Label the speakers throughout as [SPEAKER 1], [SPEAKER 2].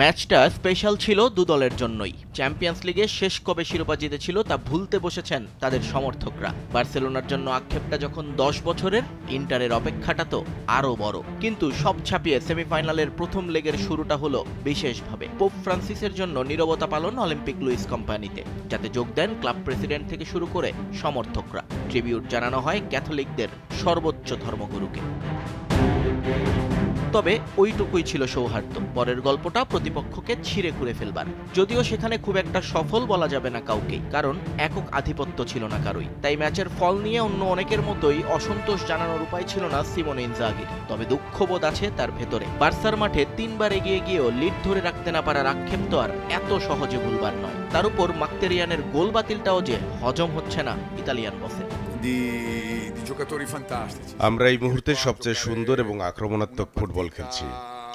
[SPEAKER 1] ম্যাচটা স্পেশাল ছিল দু দলের জন্যই। চ্যাম্পিয়ন্স লিগে শেষ কবে শিরোপা জিতেছিল তা ভুলতে বসেছেন তাদের সমর্থকরা। বার্সেলোনার জন্য আক্ষেপটা যখন 10 বছরের, ইন্টারের অপেক্ষাটা তো আরও বড়। কিন্তু সব ছাপিয়ে সেমিফাইনালের প্রথম লেগের শুরুটা হলো বিশেষভাবে। পোপ ফ্রান্সিসের জন্য নীরবতা পালন অলিম্পিক লুইস কোম্পানিতে, যাতে যোগ দেন ক্লাব প্রেসিডেন্ট থেকে শুরু করে সমর্থকরা। ট্রিবিউট জানানো হয় ক্যাথলিকদের সর্বোচ্চ ধর্মগুরুকে। তবে ওইটুকুই ছিল সৌহার্দ্য। পরের গল্পটা প্রতিপক্ষকে ছিঁড়ে খুঁড়ে ফেলবার। যদিও সেখানে খুব একটা সফল বলা যাবে না কাউকেই, কারণ একক আধিপত্য ছিল না কারোই। তাই ম্যাচের ফল নিয়ে অন্য অনেকের মতোই অসন্তোষ জানানোর উপায় ছিল না সিমোনে ইনজাগির। তবে দুঃখবোধ আছে তার ভেতরে। বার্সার মাঠে 3 বার এগিয়ে গিয়েও লিড ধরে রাখতে না পারার আক্ষেপ তো আর এত সহজে ভুলবার নয়। তার উপর মাক্তেরিয়ানের গোল বাতিলটাও যে হজম হচ্ছে না ইতালিয়ান বসের।
[SPEAKER 2] আমরা এই মুহূর্তে সবচেয়ে সুন্দর এবং আক্রমণাত্মক ফুটবল খেলছি,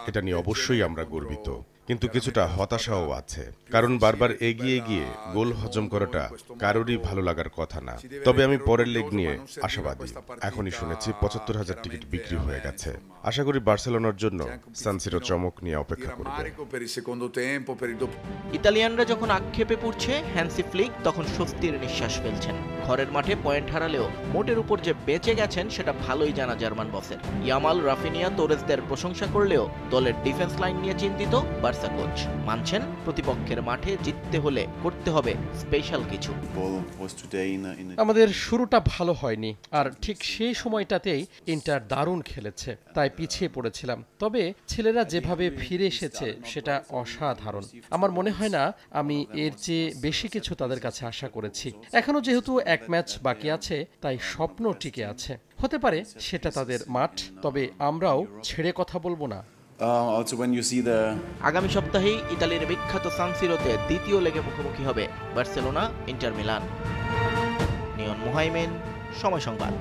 [SPEAKER 2] এটা নিয়ে অবশ্যই আমরা গর্বিত। কিন্তু কিছুটা হতাশাও আছে, কারণ বারবার এগিয়ে গিয়ে গোল হজম করাটা কারোরই ভালো লাগার কথা না। তবে আমি পরের লেগ নিয়ে আশাবাদী। এখনই শুনেছি ৭৫,০০০ টিকিট বিক্রি হয়ে গেছে। আশা করি বার্সেলোনার জন্য সান সিরো চমক নিয়ে অপেক্ষা করবে।
[SPEAKER 1] ইতালিয়ানরা যখন আক্ষেপে পড়ছে, হ্যান্সি ফ্লিক তখন স্বস্তির নিঃশ্বাস ফেলছেন। ঘরের মাঠে পয়েন্ট হারালেও মোটের উপর যে বেঁচে গেছেন সেটা ভালোই জানা জার্মান বসের। ইয়ামাল, রাফিনিয়া, তোরেসদের প্রশংসা করলেও দলের ডিফেন্স লাইন নিয়ে চিন্তিত বার্সা কোচ। মানছেন প্রতিপক্ষের মাঠে জিততে হলে করতে হবে স্পেশাল কিছু।
[SPEAKER 3] আমাদের শুরুটা ভালো হয়নি, আর ঠিক সেই সময়টাতেই ইন্টার দারুণ খেলেছে, তাই পিছিয়ে পড়েছিলাম। তবে ছেলেরা যেভাবে ফিরে এসেছে সেটা অসাধারণ। আমার মনে হয় না আমি এর চেয়ে বেশি কিছু তাদের কাছে আশা করেছি। এখনো যেহেতু এক ম্যাচ বাকি আছে, তাই স্বপ্ন টিকে আছে। হতে পারে সেটা তাদের মাঠ, তবে আমরাও ছেড়ে কথা বলবো না।
[SPEAKER 1] আগামী সপ্তাহেই ইতালির বিখ্যাত সান সিরোতে দ্বিতীয় লেগে মুখোমুখি হবে বার্সেলোনা ইন্টার মিলান। নিয়ন মুহাইমিন, সময় সংবাদ।